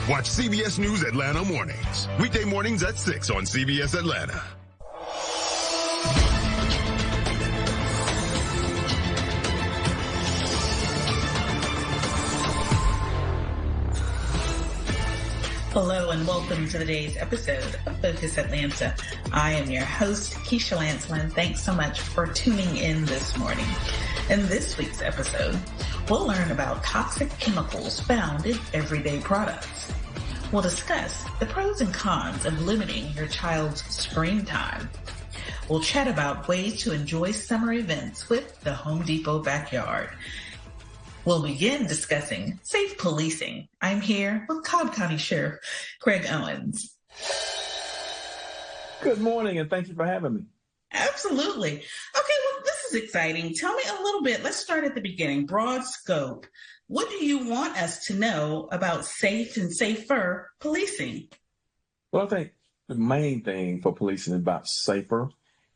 Watch CBS News Atlanta mornings. Weekday mornings at 6 on CBS Atlanta. Hello and welcome to today's episode of Focus Atlanta. I am your host, Keisha Lancelin. Thanks so much for tuning in this morning. In this week's episode, we'll learn about toxic chemicals found in everyday products. We'll discuss the pros and cons of limiting your child's screen time. We'll chat about ways to enjoy summer events with the Home Depot backyard. We'll begin discussing safe policing. I'm here with Cobb County Sheriff Craig Owens. Good morning, and thank you for having me. Absolutely. Okay, well, this is exciting. Tell me a little bit. Let's start at the beginning. Broad scope. What do you want us to know about safe and safer policing? Well, I think the main thing for policing about safer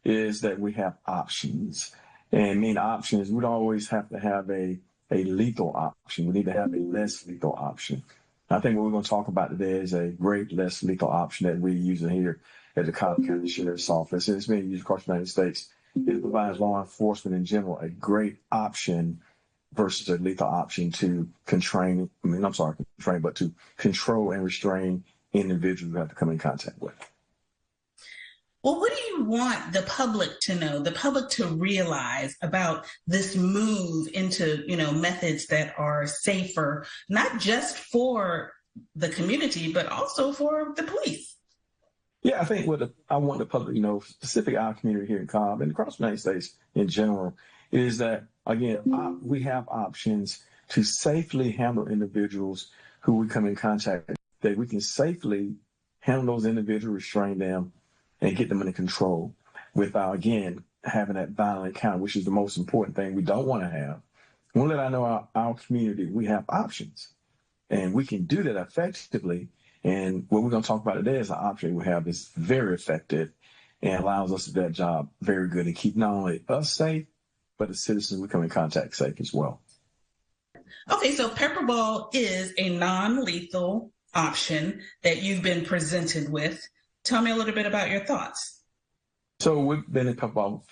is that we have options. And mean options, we don't always have to have a lethal option. We need to have a less lethal option. I think what we're going to talk about today is a great less lethal option that we're using here at the Cobb County Sheriff's Office. And it's being used across the United States. It provides law enforcement in general a great option versus a lethal option to control and restrain individuals who have to come in contact with. Well, what do you want the public to know, the public to realize about this move into, methods that are safer, not just for the community, but also for the police? Yeah, I think I want the public to know, specifically our community here in Cobb and across the United States in general, is that, again, we have options to safely handle individuals who we come in contact with, that we can safely handle those individuals, restrain them, and get them under control without, again, having that violent encounter, which is the most important thing we don't want to have. I want to let our community, we have options, and we can do that effectively. And what we're going to talk about today is an option we have that's very effective and allows us to do that job very good and keep not only us safe, but the citizens we come in contact safe as well. Okay, so PepperBall is a non-lethal option that you've been presented with. Tell me a little bit about your thoughts. So we've been in PepperBall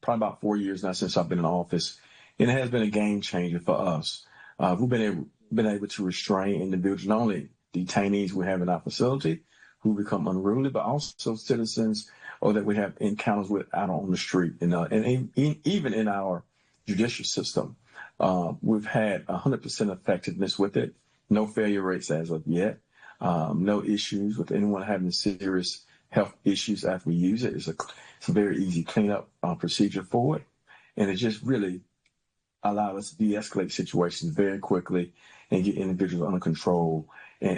probably about 4 years now since I've been in office, and it has been a game changer for us. We've been able to restrain individuals, not only detainees we have in our facility who become unruly, but also citizens or that we have encounters with out on the street. And even in our judicial system, we've had 100% effectiveness with it. No failure rates as of yet. No issues with anyone having serious health issues after we use it. It's a very easy cleanup procedure for it. And it just really allowed us to de-escalate situations very quickly and get individuals under control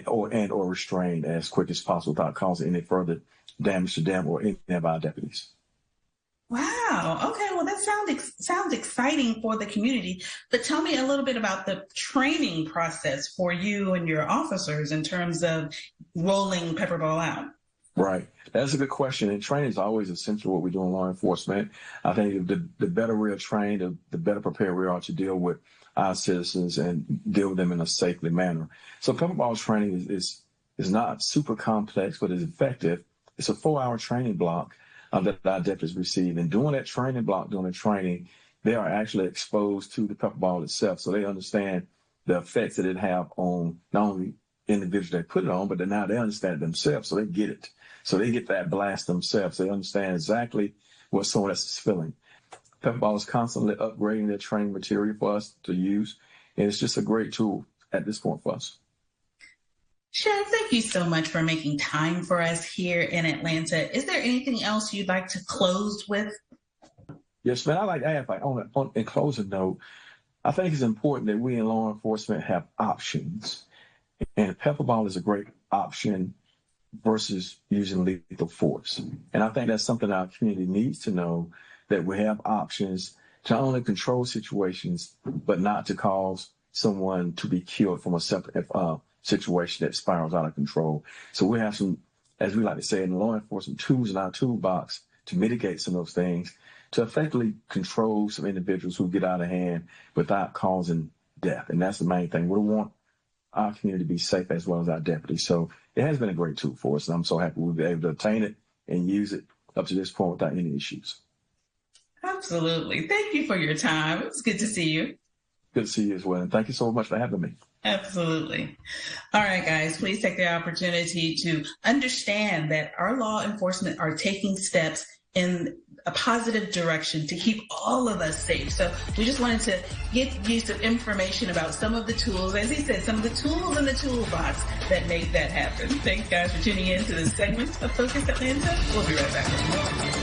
or restrained as quick as possible without causing any further damage to them or any of our deputies. Wow. Okay. Well, that sounds exciting for the community. But tell me a little bit about the training process for you and your officers in terms of rolling PepperBall out. Right. That's a good question. And training is always essential what we do in law enforcement. I think the better we are trained, the better prepared we are to deal with our citizens and deal with them in a safely manner. So PepperBall training is not super complex, but it's effective. It's a 4-hour training block that our deputies receive. And during that training block, during the training, they are actually exposed to the PepperBall itself. So they understand the effects that it have on not only individuals that put it on, but now they understand it themselves. So they get it. So they get that blast themselves. They understand exactly what someone else is feeling. PepperBall is constantly upgrading their training material for us to use. And it's just a great tool at this point for us. Sheriff, thank you so much for making time for us here in Atlanta. Is there anything else you'd like to close with? Yes, man. I like to add, in closing note, I think it's important that we in law enforcement have options. And PepperBall is a great option versus using lethal force. And I think that's something our community needs to know, that we have options to not only control situations, but not to cause someone to be killed from a situation that spirals out of control. So we have some, as we like to say in law enforcement, tools in our toolbox to mitigate some of those things, to effectively control some individuals who get out of hand without causing death. And that's the main thing. We don't want our community be safe as well as our deputies. So it has been a great tool for us, and I'm so happy we've been able to obtain it and use it up to this point without any issues. Absolutely. Thank you for your time. It's good to see you. Good to see you as well, and thank you so much for having me. Absolutely. All right, guys, please take the opportunity to understand that our law enforcement are taking steps in a positive direction to keep all of us safe. So we just wanted to get you some information about some of the tools, as he said, some of the tools in the toolbox that make that happen. Thanks, guys, for tuning in to this segment of Focus Atlanta. We'll be right back.